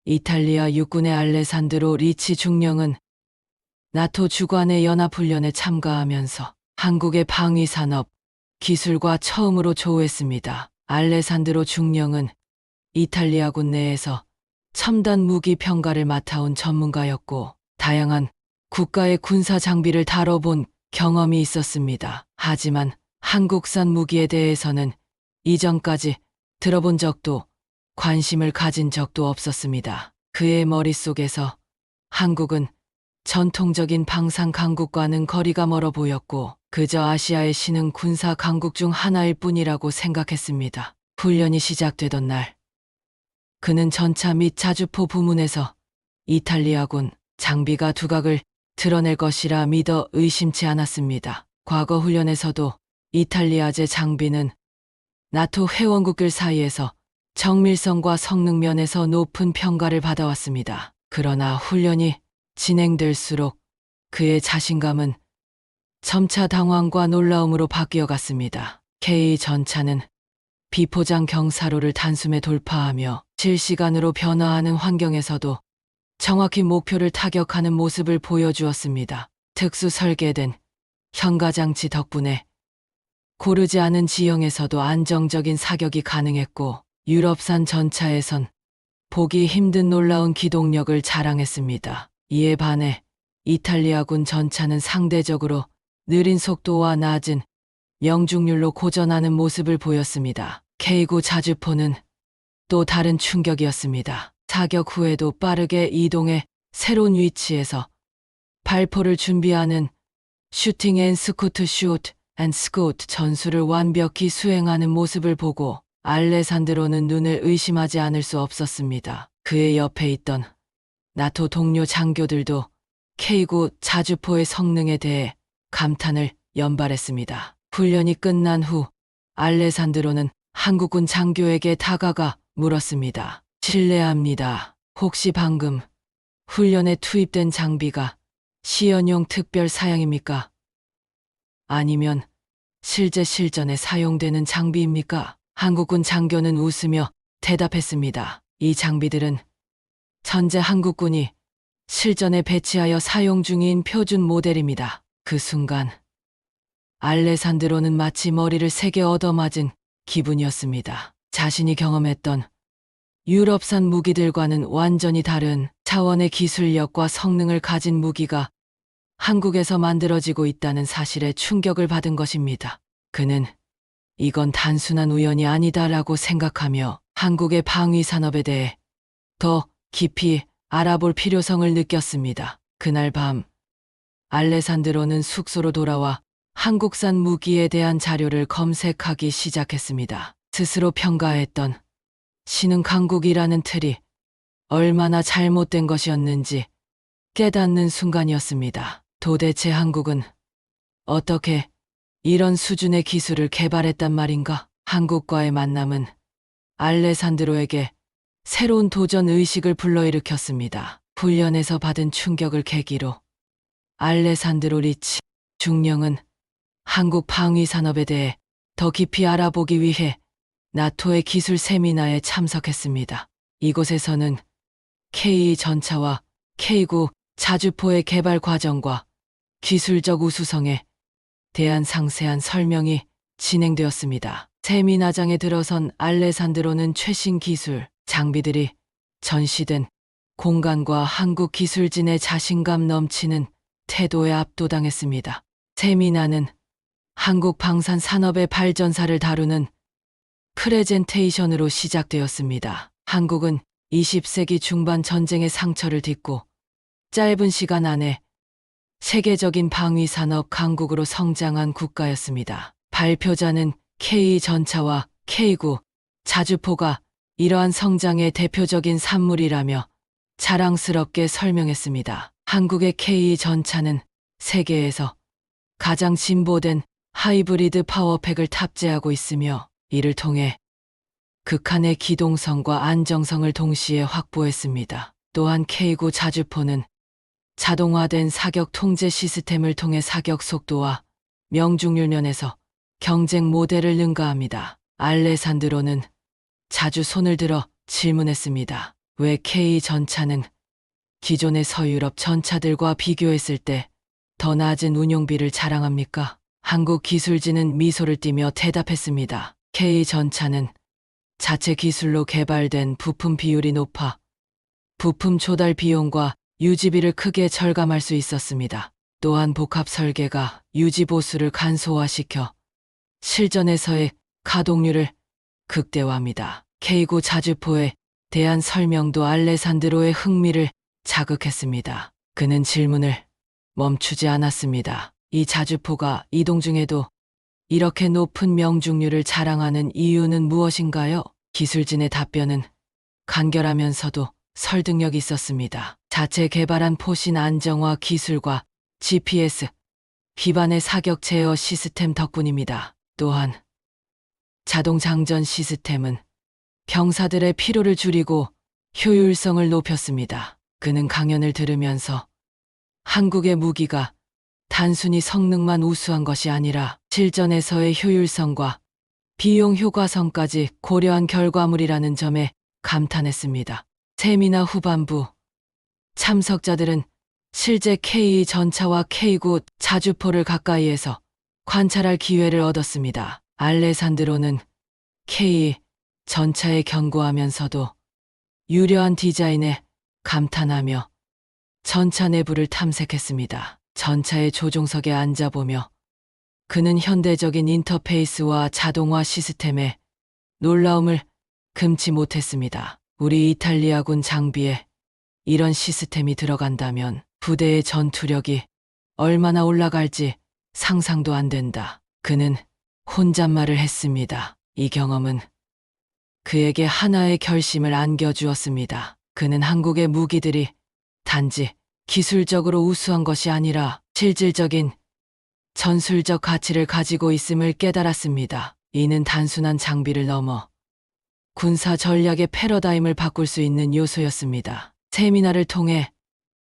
이탈리아 육군의 알레산드로 리치 중령은 나토 주관의 연합훈련에 참가하면서 한국의 방위산업 기술과 처음으로 조우했습니다. 알레산드로 중령은 이탈리아군 내에서 첨단 무기 평가를 맡아온 전문가였고 다양한 국가의 군사 장비를 다뤄본 경험이 있었습니다. 하지만 한국산 무기에 대해서는 이전까지 들어본 적도 관심을 가진 적도 없었습니다. 그의 머릿속에서 한국은 전통적인 방산 강국과는 거리가 멀어 보였고 그저 아시아의 신흥 군사 강국 중 하나일 뿐이라고 생각했습니다. 훈련이 시작되던 날, 그는 전차 및 자주포 부문에서 이탈리아군 장비가 두각을 드러낼 것이라 믿어 의심치 않았습니다. 과거 훈련에서도 이탈리아제 장비는 나토 회원국들 사이에서 정밀성과 성능 면에서 높은 평가를 받아왔습니다. 그러나 훈련이 진행될수록 그의 자신감은 점차 당황과 놀라움으로 바뀌어갔습니다. K 전차는 비포장 경사로를 단숨에 돌파하며 실시간으로 변화하는 환경에서도 정확히 목표를 타격하는 모습을 보여주었습니다. 특수 설계된 현가장치 덕분에 고르지 않은 지형에서도 안정적인 사격이 가능했고 유럽산 전차에선 보기 힘든 놀라운 기동력을 자랑했습니다. 이에 반해 이탈리아군 전차는 상대적으로 느린 속도와 낮은 명중률로 고전하는 모습을 보였습니다. K9 자주포는 또 다른 충격이었습니다. 사격 후에도 빠르게 이동해 새로운 위치에서 발포를 준비하는 슈팅 앤 스쿠트 슛 앤 스쿠트 전술을 완벽히 수행하는 모습을 보고 알레산드로는 눈을 의심하지 않을 수 없었습니다. 그의 옆에 있던 나토 동료 장교들도 K9 자주포의 성능에 대해 감탄을 연발했습니다. 훈련이 끝난 후 알레산드로는 한국군 장교에게 다가가 물었습니다. 실례합니다. 혹시 방금 훈련에 투입된 장비가 시연용 특별 사양입니까? 아니면 실제 실전에 사용되는 장비입니까? 한국군 장교는 웃으며 대답했습니다. 이 장비들은 현재 한국군이 실전에 배치하여 사용 중인 표준 모델입니다. 그 순간 알레산드로는 마치 머리를 세게 얻어맞은 기분이었습니다. 자신이 경험했던 유럽산 무기들과는 완전히 다른 차원의 기술력과 성능을 가진 무기가 한국에서 만들어지고 있다는 사실에 충격을 받은 것입니다. 그는 이건 단순한 우연이 아니다라고 생각하며 한국의 방위 산업에 대해 더 깊이 알아볼 필요성을 느꼈습니다. 그날 밤 알레산드로는 숙소로 돌아와 한국산 무기에 대한 자료를 검색하기 시작했습니다. 스스로 평가했던 신흥 강국이라는 틀이 얼마나 잘못된 것이었는지 깨닫는 순간이었습니다. 도대체 한국은 어떻게 이런 수준의 기술을 개발했단 말인가? 한국과의 만남은 알레산드로에게 새로운 도전 의식을 불러일으켰습니다. 훈련에서 받은 충격을 계기로 알레산드로 리치 중령은 한국 방위 산업에 대해 더 깊이 알아보기 위해 나토의 기술 세미나에 참석했습니다. 이곳에서는 K 전차와 K9 자주포의 개발 과정과 기술적 우수성에 대한 상세한 설명이 진행되었습니다. 세미나장에 들어선 알레산드로는 최신 기술, 장비들이 전시된 공간과 한국 기술진의 자신감 넘치는 태도에 압도당했습니다. 세미나는 한국 방산 산업의 발전사를 다루는 프레젠테이션으로 시작되었습니다. 한국은 20세기 중반 전쟁의 상처를 딛고 짧은 시간 안에 세계적인 방위 산업 강국으로 성장한 국가였습니다. 발표자는 K 전차와 K9 자주포가 이러한 성장의 대표적인 산물이라며 자랑스럽게 설명했습니다. 한국의 K 전차는 세계에서 가장 진보된 하이브리드 파워팩을 탑재하고 있으며 이를 통해 극한의 기동성과 안정성을 동시에 확보했습니다. 또한 K9 자주포는 자동화된 사격 통제 시스템을 통해 사격 속도와 명중률 면에서 경쟁 모델을 능가합니다. 알레산드로는 자주 손을 들어 질문했습니다. 왜 K 전차는 기존의 서유럽 전차들과 비교했을 때 더 낮은 운용비를 자랑합니까? 한국기술진은 미소를 띠며 대답했습니다. K 전차는 자체 기술로 개발된 부품 비율이 높아 부품 조달 비용과 유지비를 크게 절감할 수 있었습니다. 또한 복합 설계가 유지 보수를 간소화시켜 실전에서의 가동률을 극대화합니다. K9 자주포에 대한 설명도 알레산드로의 흥미를 자극했습니다. 그는 질문을 멈추지 않았습니다. 이 자주포가 이동 중에도 이렇게 높은 명중률을 자랑하는 이유는 무엇인가요? 기술진의 답변은 간결하면서도 설득력이 있었습니다. 자체 개발한 포신 안정화 기술과 GPS, 기반의 사격 제어 시스템 덕분입니다. 또한 자동 장전 시스템은 병사들의 피로를 줄이고 효율성을 높였습니다. 그는 강연을 들으면서 한국의 무기가 단순히 성능만 우수한 것이 아니라 실전에서의 효율성과 비용 효과성까지 고려한 결과물이라는 점에 감탄했습니다. 세미나 후반부, 참석자들은 실제 K 전차와 K9 자주포를 가까이에서 관찰할 기회를 얻었습니다. 알레산드로는 K 전차에 견고하면서도 유려한 디자인에 감탄하며 전차 내부를 탐색했습니다. 전차의 조종석에 앉아보며 그는 현대적인 인터페이스와 자동화 시스템에 놀라움을 금치 못했습니다. 우리 이탈리아군 장비에 이런 시스템이 들어간다면 부대의 전투력이 얼마나 올라갈지 상상도 안 된다. 그는 혼잣말을 했습니다. 이 경험은 그에게 하나의 결심을 안겨주었습니다. 그는 한국의 무기들이 단지 기술적으로 우수한 것이 아니라 실질적인 전술적 가치를 가지고 있음을 깨달았습니다. 이는 단순한 장비를 넘어 군사 전략의 패러다임을 바꿀 수 있는 요소였습니다. 세미나를 통해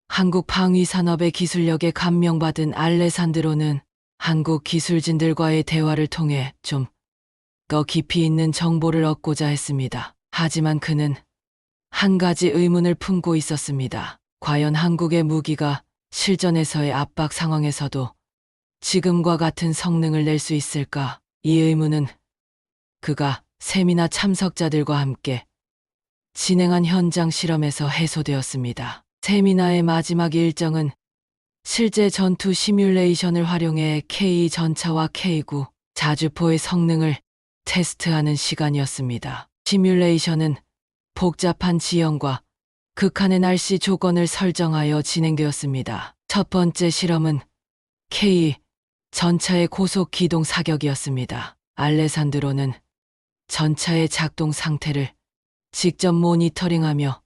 한국 방위 산업의 기술력에 감명받은 알레산드로는 한국 기술진들과의 대화를 통해 좀 더 깊이 있는 정보를 얻고자 했습니다. 하지만 그는 한 가지 의문을 품고 있었습니다. 과연 한국의 무기가 실전에서의 압박 상황에서도 지금과 같은 성능을 낼 수 있을까? 이 의문은 그가 세미나 참석자들과 함께 진행한 현장 실험에서 해소되었습니다. 세미나의 마지막 일정은 실제 전투 시뮬레이션을 활용해 K 전차와 K9 자주포의 성능을 테스트하는 시간이었습니다. 시뮬레이션은 복잡한 지형과 극한의 날씨 조건을 설정하여 진행되었습니다. 첫 번째 실험은 K 전차의 고속 기동 사격이었습니다. 알레산드로는 전차의 작동 상태를 직접 모니터링하며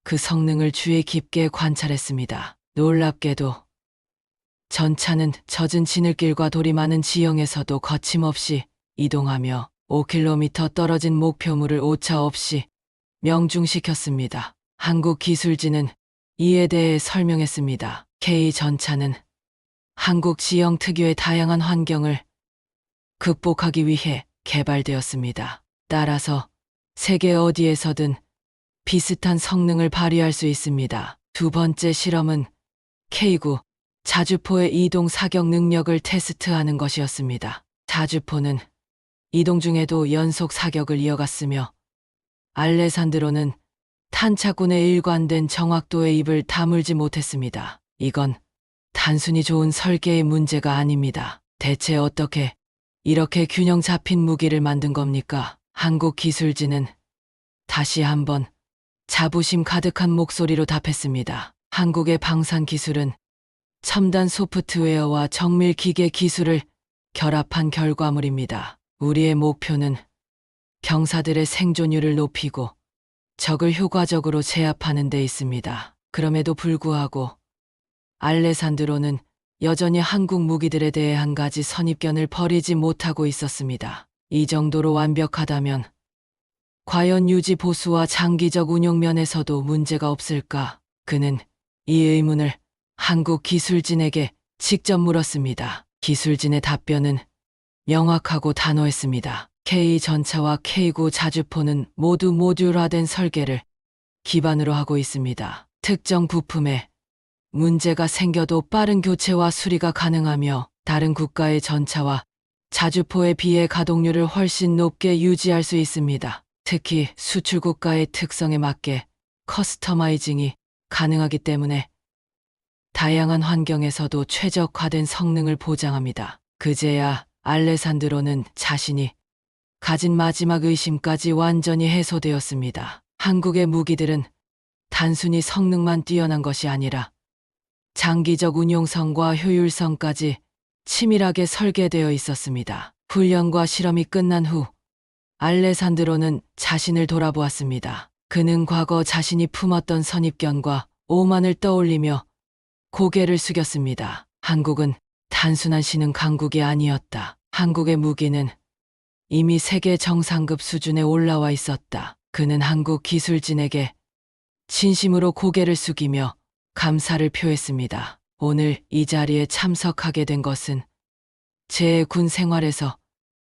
그 성능을 주의 깊게 관찰했습니다. 놀랍게도 전차는 젖은 지늘길과 돌이 많은 지형에서도 거침없이 이동하며 5km 떨어진 목표물을 오차 없이 명중시켰습니다. 한국 기술진은 이에 대해 설명했습니다. K 전차는 한국 지형 특유의 다양한 환경을 극복하기 위해 개발되었습니다. 따라서 세계 어디에서든 비슷한 성능을 발휘할 수 있습니다. 두 번째 실험은 K9 자주포의 이동 사격 능력을 테스트하는 것이었습니다. 자주포는 이동 중에도 연속 사격을 이어갔으며 알레산드로는 탄착군의 일관된 정확도에 입을 다물지 못했습니다. 이건 단순히 좋은 설계의 문제가 아닙니다. 대체 어떻게 이렇게 균형 잡힌 무기를 만든 겁니까? 한국 기술진은 다시 한번 자부심 가득한 목소리로 답했습니다. 한국의 방산 기술은 첨단 소프트웨어와 정밀 기계 기술을 결합한 결과물입니다. 우리의 목표는 병사들의 생존율을 높이고 적을 효과적으로 제압하는 데 있습니다. 그럼에도 불구하고 알레산드로는 여전히 한국 무기들에 대해 한 가지 선입견을 버리지 못하고 있었습니다. 이 정도로 완벽하다면 과연 유지 보수와 장기적 운용 면에서도 문제가 없을까? 그는 이 의문을 한국 기술진에게 직접 물었습니다. 기술진의 답변은 명확하고 단호했습니다. K 전차와 K9 자주포는 모두 모듈화된 설계를 기반으로 하고 있습니다. 특정 부품에 문제가 생겨도 빠른 교체와 수리가 가능하며 다른 국가의 전차와 자주포에 비해 가동률을 훨씬 높게 유지할 수 있습니다. 특히 수출 국가의 특성에 맞게 커스터마이징이 가능하기 때문에 다양한 환경에서도 최적화된 성능을 보장합니다. 그제야 알레산드로는 자신이 가진 마지막 의심까지 완전히 해소되었습니다. 한국의 무기들은 단순히 성능만 뛰어난 것이 아니라 장기적 운용성과 효율성까지 치밀하게 설계되어 있었습니다. 훈련과 실험이 끝난 후 알레산드로는 자신을 돌아보았습니다. 그는 과거 자신이 품었던 선입견과 오만을 떠올리며 고개를 숙였습니다. 한국은 단순한 신흥 강국이 아니었다. 한국의 무기는 이미 세계 정상급 수준에 올라와 있었다. 그는 한국 기술진에게 진심으로 고개를 숙이며 감사를 표했습니다. 오늘 이 자리에 참석하게 된 것은 제 군 생활에서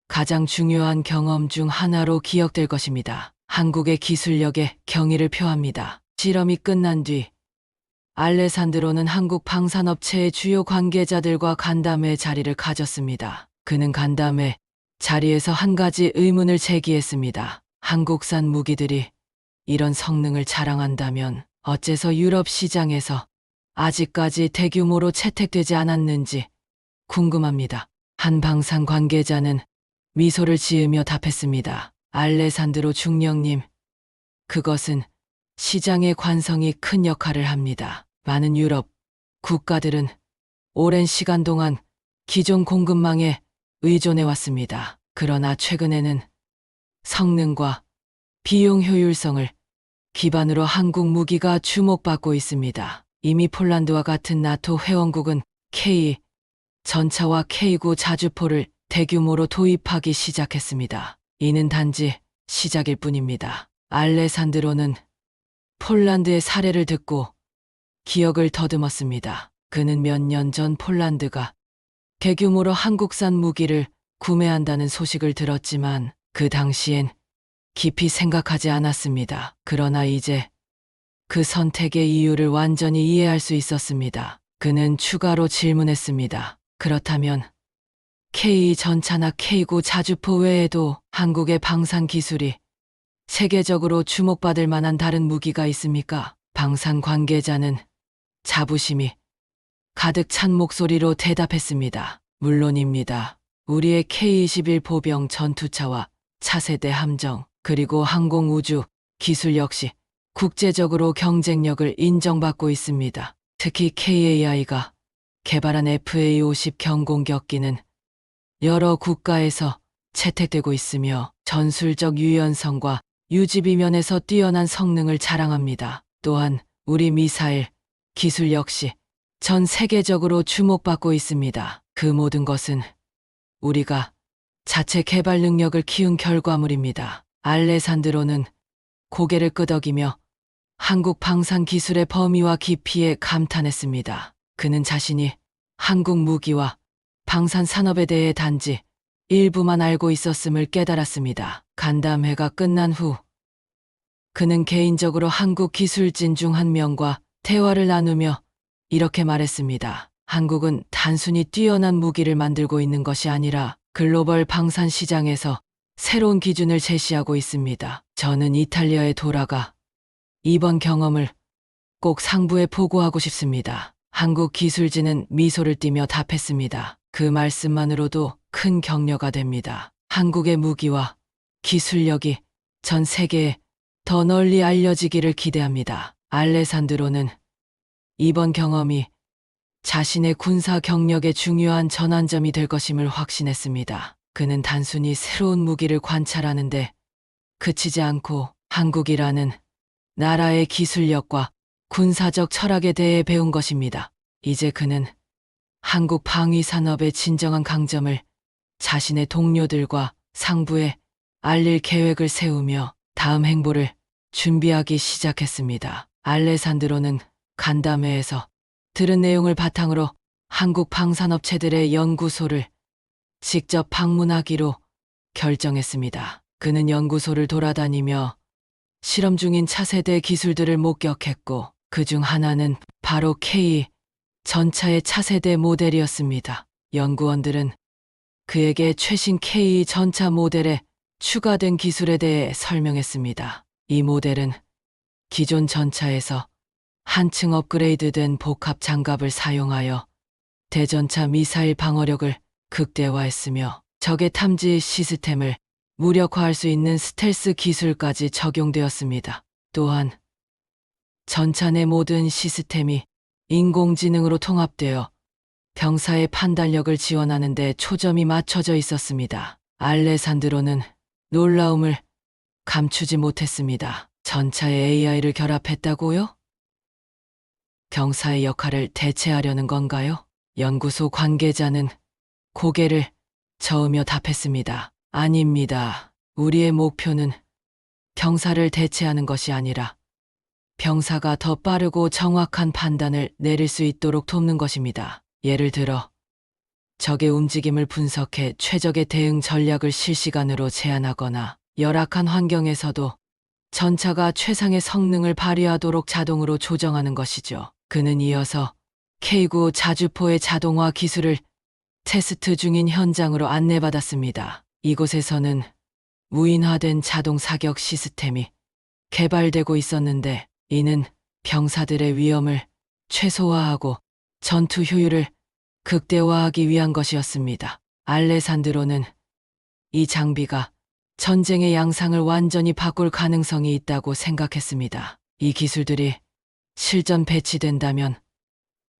가장 중요한 경험 중 하나로 기억될 것입니다. 한국의 기술력에 경의를 표합니다. 실험이 끝난 뒤 알레산드로는 한국 방산업체의 주요 관계자들과 간담회 자리를 가졌습니다. 그는 간담회 자리에서 한 가지 의문을 제기했습니다. 한국산 무기들이 이런 성능을 자랑한다면 어째서 유럽 시장에서 아직까지 대규모로 채택되지 않았는지 궁금합니다. 한 방산 관계자는 미소를 지으며 답했습니다. 알레산드로 중령님, 그것은 시장의 관성이 큰 역할을 합니다. 많은 유럽 국가들은 오랜 시간 동안 기존 공급망에 의존해 왔습니다. 그러나 최근에는 성능과 비용 효율성을 기반으로 한국 무기가 주목받고 있습니다. 이미 폴란드와 같은 나토 회원국은 K 전차와 K9 자주포를 대규모로 도입하기 시작했습니다. 이는 단지 시작일 뿐입니다. 알레산드로는 폴란드의 사례를 듣고 기억을 더듬었습니다. 그는 몇 년 전 폴란드가 대규모로 한국산 무기를 구매한다는 소식을 들었지만 그 당시엔 깊이 생각하지 않았습니다. 그러나 이제 그 선택의 이유를 완전히 이해할 수 있었습니다. 그는 추가로 질문했습니다. 그렇다면 K 전차나 K9 자주포 외에도 한국의 방산 기술이 세계적으로 주목받을 만한 다른 무기가 있습니까? 방산 관계자는 자부심이 가득 찬 목소리로 대답했습니다. 물론입니다. 우리의 K-21 보병 전투차와 차세대 함정, 그리고 항공우주 기술 역시 국제적으로 경쟁력을 인정받고 있습니다. 특히 KAI가 개발한 FA-50 경공격기는 여러 국가에서 채택되고 있으며 전술적 유연성과 유지비 면에서 뛰어난 성능을 자랑합니다. 또한 우리 미사일 기술 역시 전 세계적으로 주목받고 있습니다. 그 모든 것은 우리가 자체 개발 능력을 키운 결과물입니다. 알레산드로는 고개를 끄덕이며 한국 방산 기술의 범위와 깊이에 감탄했습니다. 그는 자신이 한국 무기와 방산 산업에 대해 단지 일부만 알고 있었음을 깨달았습니다. 간담회가 끝난 후 그는 개인적으로 한국 기술진 중 한 명과 대화를 나누며 이렇게 말했습니다. 한국은 단순히 뛰어난 무기를 만들고 있는 것이 아니라 글로벌 방산 시장에서 새로운 기준을 제시하고 있습니다. 저는 이탈리아에 돌아가 이번 경험을 꼭 상부에 보고하고 싶습니다. 한국 기술진은 미소를 띠며 답했습니다. 그 말씀만으로도 큰 격려가 됩니다. 한국의 무기와 기술력이 전 세계에 더 널리 알려지기를 기대합니다. 알레산드로는 이번 경험이 자신의 군사 경력의 중요한 전환점이 될 것임을 확신했습니다. 그는 단순히 새로운 무기를 관찰하는데 그치지 않고 한국이라는 나라의 기술력과 군사적 철학에 대해 배운 것입니다. 이제 그는 한국 방위 산업의 진정한 강점을 자신의 동료들과 상부에 알릴 계획을 세우며 다음 행보를 준비하기 시작했습니다. 알레산드로는 간담회에서 들은 내용을 바탕으로 한국 방산업체들의 연구소를 직접 방문하기로 결정했습니다. 그는 연구소를 돌아다니며 실험 중인 차세대 기술들을 목격했고 그중 하나는 바로 K 전차의 차세대 모델이었습니다. 연구원들은 그에게 최신 K 전차 모델에 추가된 기술에 대해 설명했습니다. 이 모델은 기존 전차에서 한층 업그레이드된 복합 장갑을 사용하여 대전차 미사일 방어력을 극대화했으며 적의 탐지 시스템을 무력화할 수 있는 스텔스 기술까지 적용되었습니다. 또한 전차 내 모든 시스템이 인공지능으로 통합되어 병사의 판단력을 지원하는 데 초점이 맞춰져 있었습니다. 알레산드로는 놀라움을 감추지 못했습니다. 전차에 AI를 결합했다고요? 병사의 역할을 대체하려는 건가요? 연구소 관계자는 고개를 저으며 답했습니다. 아닙니다. 우리의 목표는 병사를 대체하는 것이 아니라 병사가 더 빠르고 정확한 판단을 내릴 수 있도록 돕는 것입니다. 예를 들어 적의 움직임을 분석해 최적의 대응 전략을 실시간으로 제안하거나 열악한 환경에서도 전차가 최상의 성능을 발휘하도록 자동으로 조정하는 것이죠. 그는 이어서 K9 자주포의 자동화 기술을 테스트 중인 현장으로 안내받았습니다. 이곳에서는 무인화된 자동 사격 시스템이 개발되고 있었는데 이는 병사들의 위험을 최소화하고 전투 효율을 극대화하기 위한 것이었습니다. 알레산드로는 이 장비가 전쟁의 양상을 완전히 바꿀 가능성이 있다고 생각했습니다. 이 기술들이 실전 배치된다면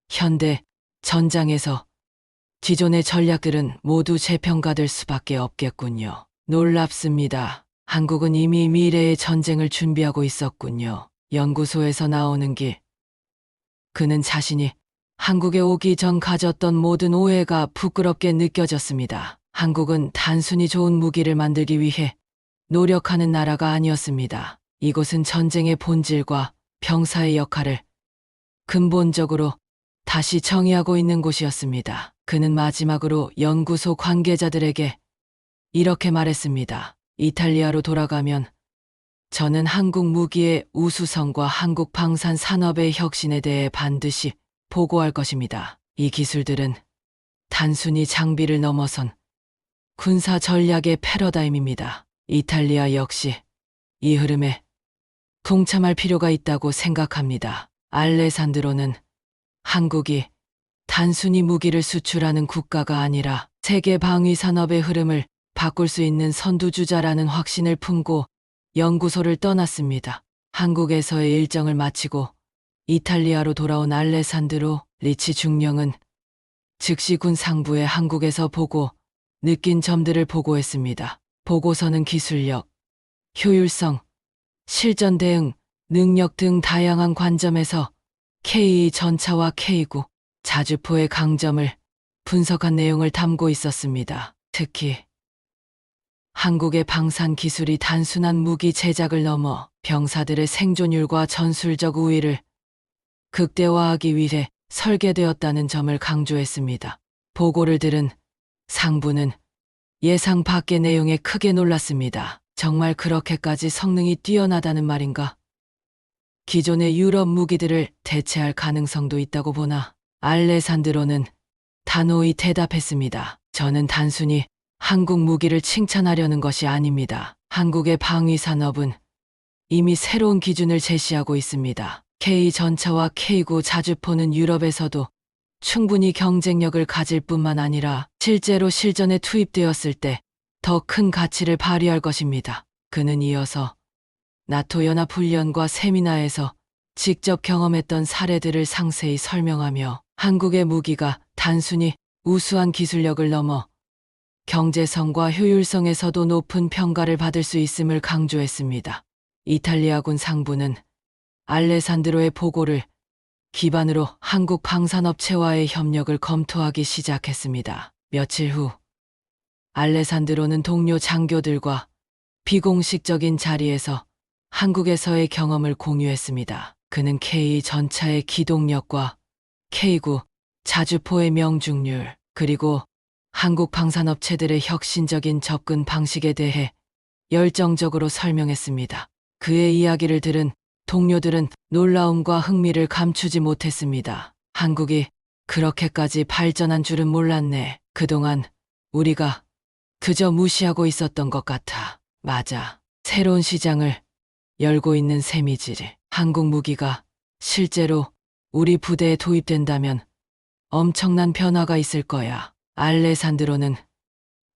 현대 전장에서 기존의 전략들은 모두 재평가될 수밖에 없겠군요. 놀랍습니다. 한국은 이미 미래의 전쟁을 준비하고 있었군요. 연구소에서 나오는 길. 그는 자신이 한국에 오기 전 가졌던 모든 오해가 부끄럽게 느껴졌습니다. 한국은 단순히 좋은 무기를 만들기 위해 노력하는 나라가 아니었습니다. 이곳은 전쟁의 본질과 병사의 역할을 근본적으로 다시 정의하고 있는 곳이었습니다. 그는 마지막으로 연구소 관계자들에게 이렇게 말했습니다. 이탈리아로 돌아가면 저는 한국 무기의 우수성과 한국 방산 산업의 혁신에 대해 반드시 보고할 것입니다. 이 기술들은 단순히 장비를 넘어선 군사 전략의 패러다임입니다. 이탈리아 역시 이 흐름에 동참할 필요가 있다고 생각합니다. 알레산드로는 한국이 단순히 무기를 수출하는 국가가 아니라 세계 방위 산업의 흐름을 바꿀 수 있는 선두주자라는 확신을 품고 연구소를 떠났습니다. 한국에서의 일정을 마치고 이탈리아로 돌아온 알레산드로 리치 중령은 즉시 군 상부에 한국에서 보고 느낀 점들을 보고했습니다. 보고서는 기술력, 효율성, 실전 대응, 능력 등 다양한 관점에서 K 전차와 K9 자주포의 강점을 분석한 내용을 담고 있었습니다. 특히 한국의 방산 기술이 단순한 무기 제작을 넘어 병사들의 생존율과 전술적 우위를 극대화하기 위해 설계되었다는 점을 강조했습니다. 보고를 들은 상부는 예상 밖의 내용에 크게 놀랐습니다. 정말 그렇게까지 성능이 뛰어나다는 말인가? 기존의 유럽 무기들을 대체할 가능성도 있다고 보나? 알레산드로는 단호히 대답했습니다. 저는 단순히 한국 무기를 칭찬하려는 것이 아닙니다. 한국의 방위 산업은 이미 새로운 기준을 제시하고 있습니다. K 전차와 K9 자주포는 유럽에서도 충분히 경쟁력을 가질 뿐만 아니라 실제로 실전에 투입되었을 때 더 큰 가치를 발휘할 것입니다. 그는 이어서 나토 연합훈련과 세미나에서 직접 경험했던 사례들을 상세히 설명하며 한국의 무기가 단순히 우수한 기술력을 넘어 경제성과 효율성에서도 높은 평가를 받을 수 있음을 강조했습니다. 이탈리아군 상부는 알레산드로의 보고를 기반으로 한국 방산업체와의 협력을 검토하기 시작했습니다. 며칠 후 알레산드로는 동료 장교들과 비공식적인 자리에서 한국에서의 경험을 공유했습니다. 그는 K 전차의 기동력과 K9 자주포의 명중률, 그리고 한국 방산업체들의 혁신적인 접근 방식에 대해 열정적으로 설명했습니다. 그의 이야기를 들은 동료들은 놀라움과 흥미를 감추지 못했습니다. 한국이 그렇게까지 발전한 줄은 몰랐네. 그동안 우리가 그저 무시하고 있었던 것 같아. 맞아. 새로운 시장을 열고 있는 셈이지. 한국 무기가 실제로 우리 부대에 도입된다면 엄청난 변화가 있을 거야. 알레산드로는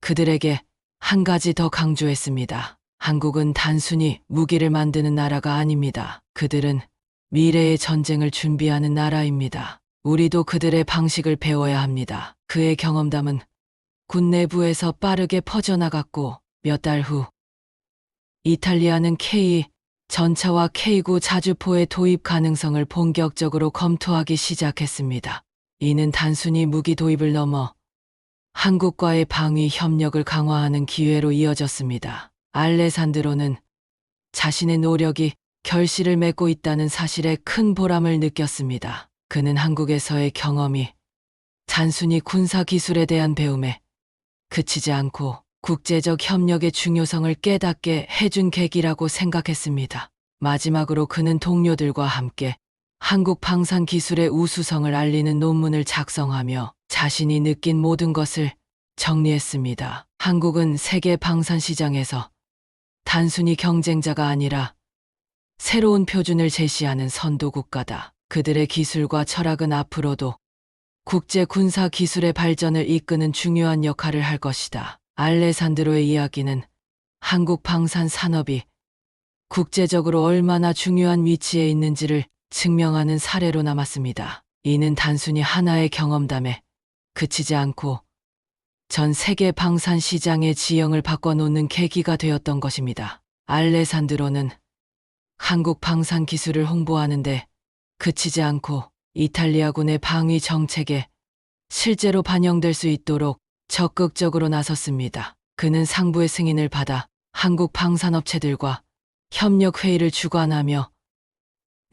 그들에게 한 가지 더 강조했습니다. 한국은 단순히 무기를 만드는 나라가 아닙니다. 그들은 미래의 전쟁을 준비하는 나라입니다. 우리도 그들의 방식을 배워야 합니다. 그의 경험담은 군 내부에서 빠르게 퍼져나갔고 몇 달 후 이탈리아는 K 전차와 K9 자주포의 도입 가능성을 본격적으로 검토하기 시작했습니다. 이는 단순히 무기 도입을 넘어 한국과의 방위 협력을 강화하는 기회로 이어졌습니다. 알레산드로는 자신의 노력이 결실을 맺고 있다는 사실에 큰 보람을 느꼈습니다. 그는 한국에서의 경험이 단순히 군사 기술에 대한 배움에 그치지 않고 국제적 협력의 중요성을 깨닫게 해준 계기라고 생각했습니다. 마지막으로 그는 동료들과 함께 한국 방산 기술의 우수성을 알리는 논문을 작성하며 자신이 느낀 모든 것을 정리했습니다. 한국은 세계 방산 시장에서 단순히 경쟁자가 아니라 새로운 표준을 제시하는 선도 국가다. 그들의 기술과 철학은 앞으로도 국제 군사 기술의 발전을 이끄는 중요한 역할을 할 것이다. 알레산드로의 이야기는 한국 방산 산업이 국제적으로 얼마나 중요한 위치에 있는지를 증명하는 사례로 남았습니다. 이는 단순히 하나의 경험담에 그치지 않고 전 세계 방산 시장의 지형을 바꿔놓는 계기가 되었던 것입니다. 알레산드로는 한국 방산 기술을 홍보하는데 그치지 않고 이탈리아군의 방위 정책에 실제로 반영될 수 있도록 적극적으로 나섰습니다. 그는 상부의 승인을 받아 한국 방산업체들과 협력 회의를 주관하며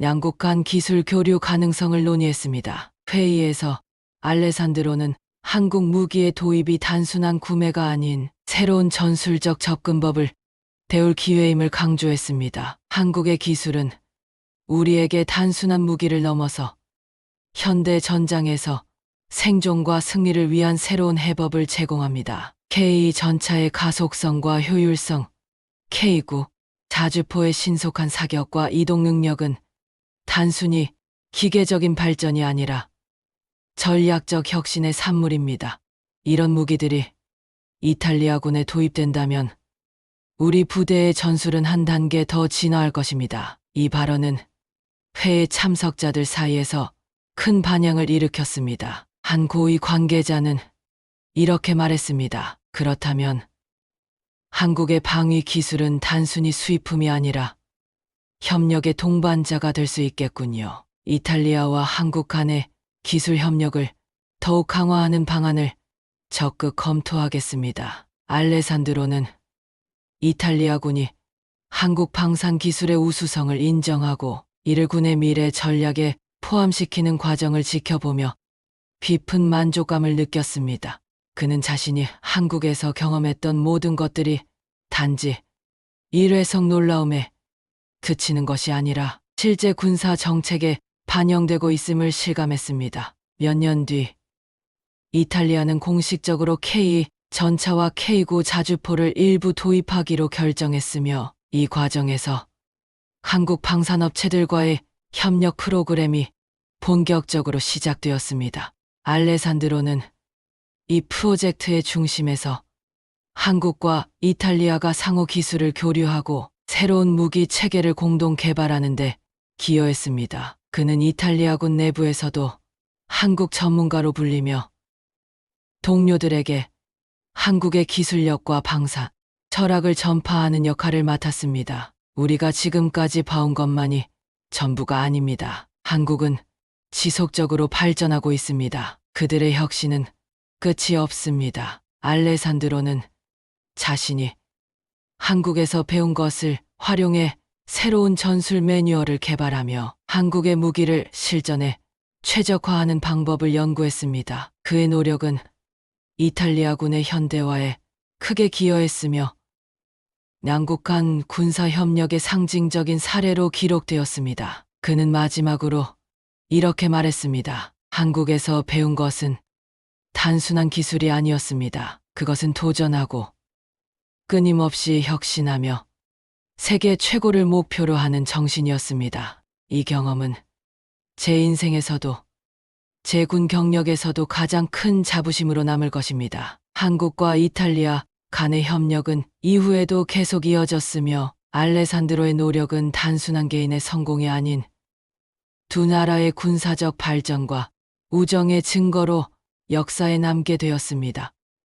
양국 간 기술 교류 가능성을 논의했습니다. 회의에서 알레산드로는 한국 무기의 도입이 단순한 구매가 아닌 새로운 전술적 접근법을 배울 기회임을 강조했습니다. 한국의 기술은 우리에게 단순한 무기를 넘어서 현대 전장에서 생존과 승리를 위한 새로운 해법을 제공합니다. K 전차의 가속성과 효율성, K9 자주포의 신속한 사격과 이동 능력은 단순히 기계적인 발전이 아니라 전략적 혁신의 산물입니다. 이런 무기들이 이탈리아군에 도입된다면 우리 부대의 전술은 한 단계 더 진화할 것입니다. 이 발언은 회의 참석자들 사이에서 큰 반향을 일으켰습니다. 한 고위 관계자는 이렇게 말했습니다. 그렇다면 한국의 방위 기술은 단순히 수입품이 아니라 협력의 동반자가 될 수 있겠군요. 이탈리아와 한국 간의 기술 협력을 더욱 강화하는 방안을 적극 검토하겠습니다. 알레산드로는 이탈리아군이 한국 방산 기술의 우수성을 인정하고 이를 군의 미래 전략에 포함시키는 과정을 지켜보며 깊은 만족감을 느꼈습니다. 그는 자신이 한국에서 경험했던 모든 것들이 단지 일회성 놀라움에 그치는 것이 아니라 실제 군사 정책에 반영되고 있음을 실감했습니다. 몇 년 뒤 이탈리아는 공식적으로 K 전차와 K9 자주포를 일부 도입하기로 결정했으며 이 과정에서 한국 방산업체들과의 협력 프로그램이 본격적으로 시작되었습니다. 알레산드로는 이 프로젝트의 중심에서 한국과 이탈리아가 상호 기술을 교류하고 새로운 무기 체계를 공동 개발하는 데 기여했습니다. 그는 이탈리아군 내부에서도 한국 전문가로 불리며 동료들에게 한국의 기술력과 방산, 철학을 전파하는 역할을 맡았습니다. 우리가 지금까지 봐온 것만이 전부가 아닙니다. 한국은 지속적으로 발전하고 있습니다. 그들의 혁신은 끝이 없습니다. 알레산드로는 자신이 한국에서 배운 것을 활용해 새로운 전술 매뉴얼을 개발하며 한국의 무기를 실전에 최적화하는 방법을 연구했습니다. 그의 노력은 이탈리아군의 현대화에 크게 기여했으며 양국 간 군사 협력의 상징적인 사례로 기록되었습니다. 그는 마지막으로 이렇게 말했습니다. 한국에서 배운 것은 단순한 기술이 아니었습니다. 그것은 도전하고 끊임없이 혁신하며 세계 최고를 목표로 하는 정신이었습니다. 이 경험은 제 인생에서도 제 군 경력에서도 가장 큰 자부심으로 남을 것입니다. 한국과 이탈리아 간의 협력은 이후에도 계속 이어졌으며 알레산드로의 노력은 단순한 개인의 성공이 아닌 두 나라의 군사적 발전과 우정의 증거로 역사에 남게 되었습니다.